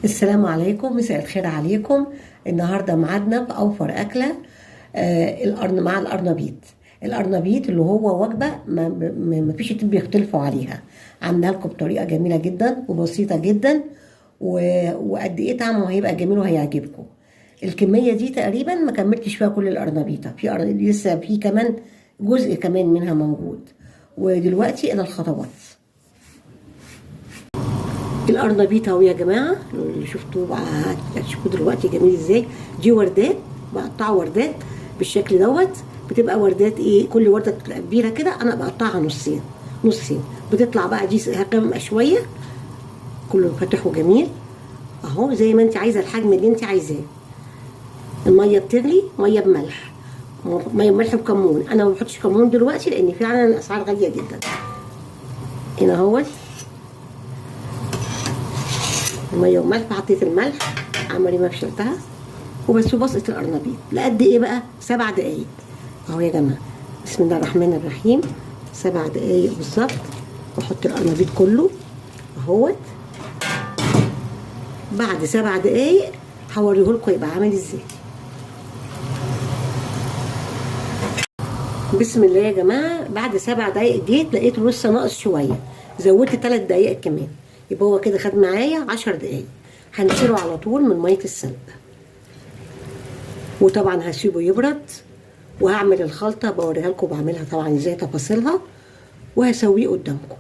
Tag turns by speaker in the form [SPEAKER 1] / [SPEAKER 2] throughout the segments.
[SPEAKER 1] السلام عليكم، مساء الخير عليكم. النهارده ميعادنا بأوفر أكلة مع القرنبيط. القرنبيط اللي هو وجبة ما فيش اتنين بيختلفوا عليها. عاملاها لكم بطريقة جميلة جدا وبسيطة جدا، وقد ايه طعمه هيبقى جميل وهيعجبكم. الكمية دي تقريبا ما كملتش فيها كل القرنبيطة، لسه في كمان جزء كمان منها موجود. ودلوقتي إلى الخطوات. القرنبيط اهو يا جماعه، اللي شفتوه بقى هتشوفوه دلوقتي جميل ازاي. دي وردات، بقطعه وردات بالشكل دوت. بتبقى وردات ايه، كل ورده بتبقى كبيره كده، انا بقطعها نصين نصين. بتطلع بقى دي غامقه شويه، كله فاتح وجميل اهو، زي ما انت عايزه الحجم اللي انت عايزاه. الميه بتغلي، ميه بملح، ميه بملح وكمون. انا ما بحطش كمون دلوقتي لان فعلا الاسعار غاليه جدا. هنا اهو الميه وملح، حطيت الملح، عمري ما فشلتها وبس. وبسقط القرنبيط لقد ايه بقى؟ 7 دقايق اهو يا جماعه. بسم الله الرحمن الرحيم. 7 دقايق بالظبط. واحط القرنبيط كله اهوت. بعد 7 دقايق هوريه لكم يبقى عامل ازاي. بسم الله يا جماعه، بعد 7 دقايق جيت لقيته لسه ناقص شويه، زودت 3 دقايق كمان، يبقى هو كده خد معايا 10 دقايق. هنشيله على طول من ميه السلق، وطبعا هسيبه يبرد، وهعمل الخلطه بوريها لكم بعملها طبعا ازاي تفاصيلها، وهسويه قدامكم.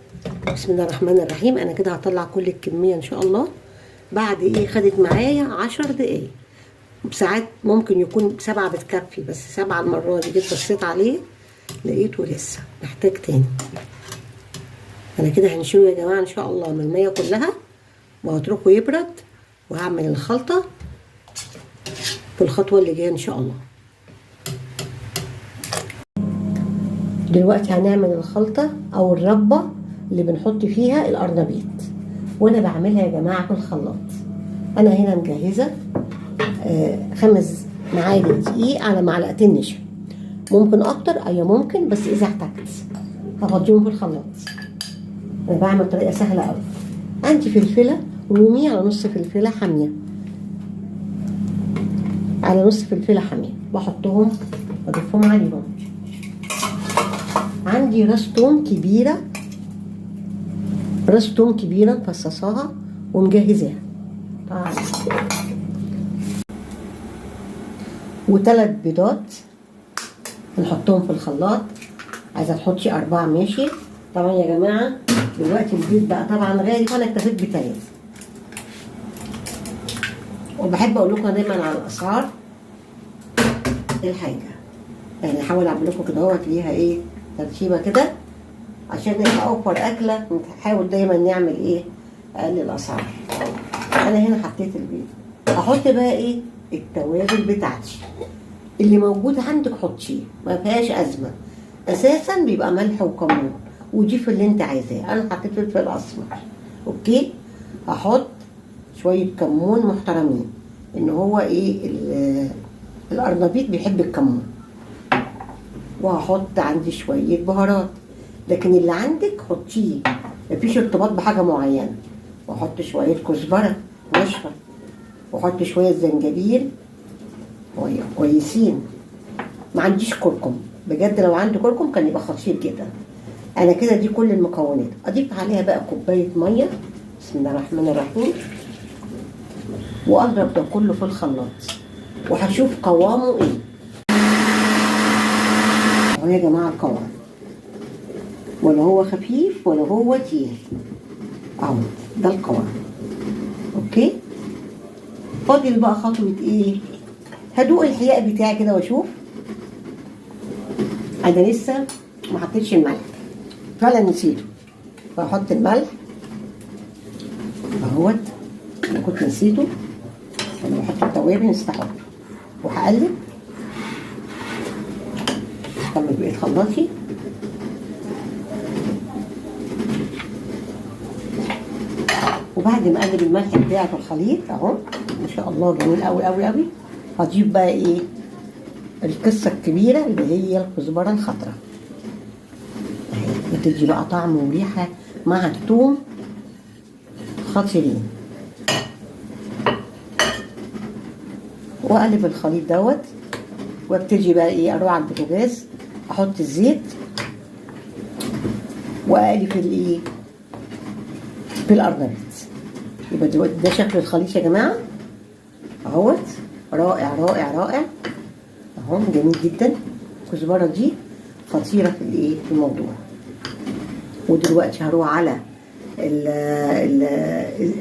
[SPEAKER 1] بسم الله الرحمن الرحيم. انا كده هطلع كل الكميه ان شاء الله. بعد ايه، خدت معايا 10 دقايق. ساعات ممكن يكون 7 بتكفي، بس 7 المره دي جيت بصيت عليه لقيته لسه محتاج تاني. انا كده هنشيله يا جماعه ان شاء الله من الميه كلها، وهتركه يبرد، وهعمل الخلطه في الخطوه اللي جايه ان شاء الله. دلوقتي هنعمل الخلطة أو الربة اللي بنحط فيها القرنبيط، وأنا بعملها يا جماعة في الخلاط. أنا هنا مجهزة 5 معالق دقيق على معلقتين نشا، ممكن أكتر أيوة ممكن، بس إذا احتجت هفضيهم في الخلاط. أنا بعمل طريقة سهلة أوي. عندي فلفلة رومي على نص فلفلة حامية، على نص فلفلة حامية بحطهم وأضيفهم عليهم. عندي راس توم كبيرة، راس توم كبيرة مفصصاها ومجهزاها طبعا. و3 بيضات نحطهم في الخلاط. عايزة تحطي 4 ماشي. طبعا يا جماعة دلوقتي البيض بقى طبعا غالي، فأنا اكتفيت ب3. وبحب أقول لكم دايما على الأسعار الحاجة، يعني أحاول أعمل لكم كده اهوت ليها إيه ترتيبة كده، عشان نبقى اوفر اكله. نحاول دايما نعمل ايه، اقل الاسعار. انا هنا حطيت البيض، احط بقى ايه التوابل بتاعتي اللي موجود عندك حطيه، ما فيهاش ازمه. اساسا بيبقى ملح وكمون، وضيف اللي انت عايزاه. انا حطيت فلفل اسمر، اوكي. احط شويه كمون محترمين، ان هو ايه القرنبيط بيحب الكمون. وهحط عندي شويه بهارات، لكن اللي عندك حطيه، مفيش ارتباط بحاجه معينه. واحط شويه كزبره ناشفه، واحط شويه زنجبيل كويسين. ما عنديش كركم، بجد لو عندي كركم كان يبقى خطير جدا. انا كده دي كل المكونات. اضيف عليها بقى كوبايه ميه، بسم الله الرحمن الرحيم، واضرب ده كله في الخلاط، وهشوف قوامه ايه. اهو يا جماعه القوام، ولا هو خفيف ولا هو تقيل اهو، ده القوام. اوكي. فاضل بقى خطوه ايه، هدوق الحياء بتاعي كده واشوف. انا لسه ما حطيتش الملح، فعلا نسيته، فاحط الملح اهوت. انا كنت نسيته، انا بحط التوابل نسيت احطه. وهقلب، اكمل بقيه خلاطي. وبعد ما اقلب الملح بتاعي في الخليط اهو، ما شاء الله جميل قوي قوي قوي، هضيف بقى ايه القصه الكبيره اللي هي الكزبره الخضراء. بتدي بقى طعم وريحه مع الثوم خطيرين. واقلب الخليط دوت، وابتدي بقى ايه اروح على البوتاجاز، احط الزيت واقلب في الايه في القرنبيط. يبقى ده شكل الخليط يا جماعه اهوت، رائع رائع رائع اهو، جميل جدا. الكزبره دي خطيره في الايه في الموضوع. ودلوقتي هروح على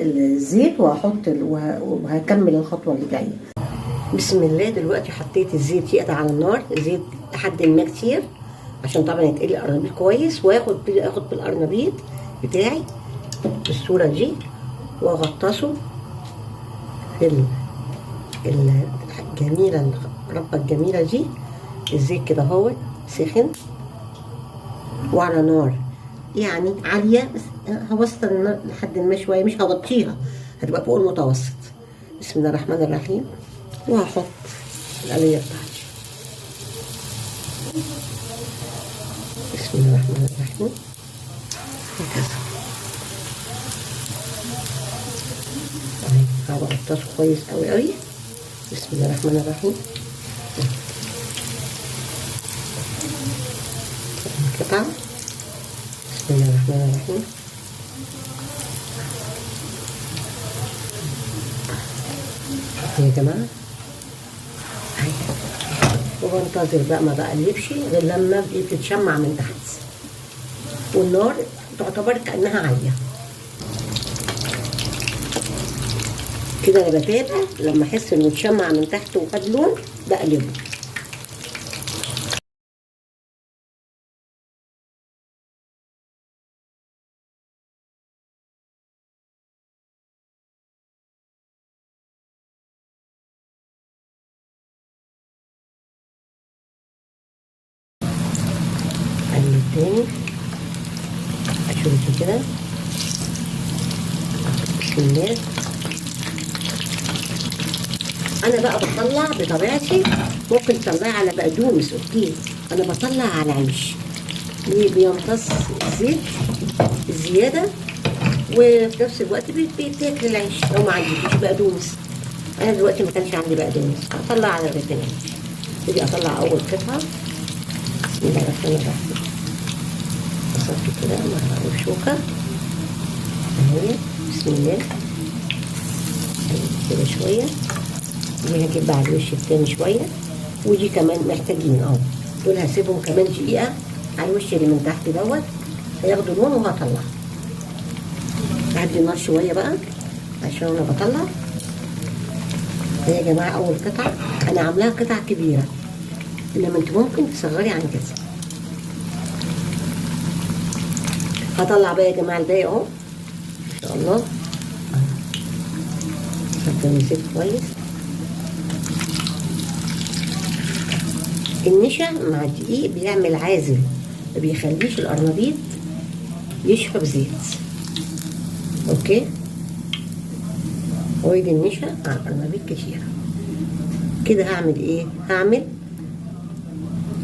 [SPEAKER 1] الزيت وهحط وهكمل الخطوه اللي جايه. بسم الله. دلوقتي حطيت الزيت يقطع على النار، الزيت لحد ما كتير عشان طبعا يتقلي القرنبيط كويس، واخد بالقرنبيط بتاعي بالصوره دي واغطسه في الجميله الربه الجميله دي. الزيت كده اهو سخن وعلى نار يعني عاليه، بس هوصل النار لحد ما شويه، مش هغطيها، هتبقى فوق المتوسط. بسم الله الرحمن الرحيم. وهحط القليه بتاعتي. بسم الله الرحمن الرحيم. هكذا هغطسه كويس قوي قوي. بسم الله الرحمن الرحيم. قطعة. بسم الله الرحمن الرحيم. يا جماعة اهي، وبنتظر بقى ما بقلبش غير لما بتتشمع من تحت، والنار تعتبر كأنها عالية كده. انا بتابع لما احس انه اتشمع من تحت وخد لون بقلبه. اقلب تاني اشوف كده. بسم الله. انا بقى بطلع بطبيعتي، ممكن تطلعي على بقدونس اوكي، انا بطلع على عيش بيمتص الزيت الزياده، وفي نفس الوقت بيتاكل العيش لو ما عنديش بقدونس. انا دلوقتي ما كانش عندي بقدونس، هطلع على رغيفين عيش. ابتدي اطلع اول قطعه. بسم الله الرحمن الرحيم. اصفي كده مع الشوكه اهي. بسم الله. كده شويه، دي هجيب على الوش التاني شويه، ودي كمان محتاجين اهو، دول هسيبهم كمان دقيقه على الوش اللي من تحت دوت، هياخدوا لون وهطلع. هدي النار شويه بقى عشان انا بطلع. يا جماعه اول قطعه انا عاملاها قطع كبيره، انما انت ممكن تصغري عن كده. هطلع بقى يا جماعه الباقي اهو ان شاء الله. هدي الزيت كويس. النشا مع الدقيق بيعمل عازل، ما بيخليش القرنبيط يشرب زيت. اوكي، ويدي النشا مع القرنبيط كتير كده. هعمل ايه؟ هعمل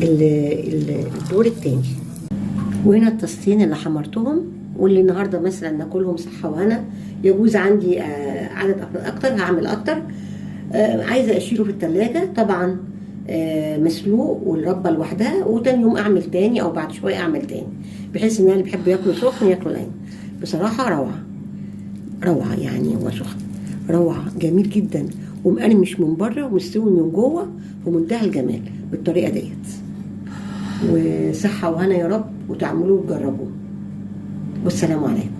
[SPEAKER 1] الدور التاني. وهنا الطاستين اللي حمرتهم، واللي النهارده مثلا ناكلهم صحه وهنا. يجوز عندي عدد اكتر، هعمل اكتر. عايزه اشيله في التلاجة طبعا مسلوق والربه لوحدها، وتاني يوم اعمل تاني او بعد شويه اعمل تاني، بحيث ان اللي بيحب ياكله سخن ياكله نايم. بصراحه روعه روعه يعني، هو سخن روعه جميل جدا، ومقرمش من بره ومستوي من جوه في منتهى الجمال بالطريقه ديت. وصحه وهنا يا رب، وتعملوه وتجربوه. والسلام عليكم.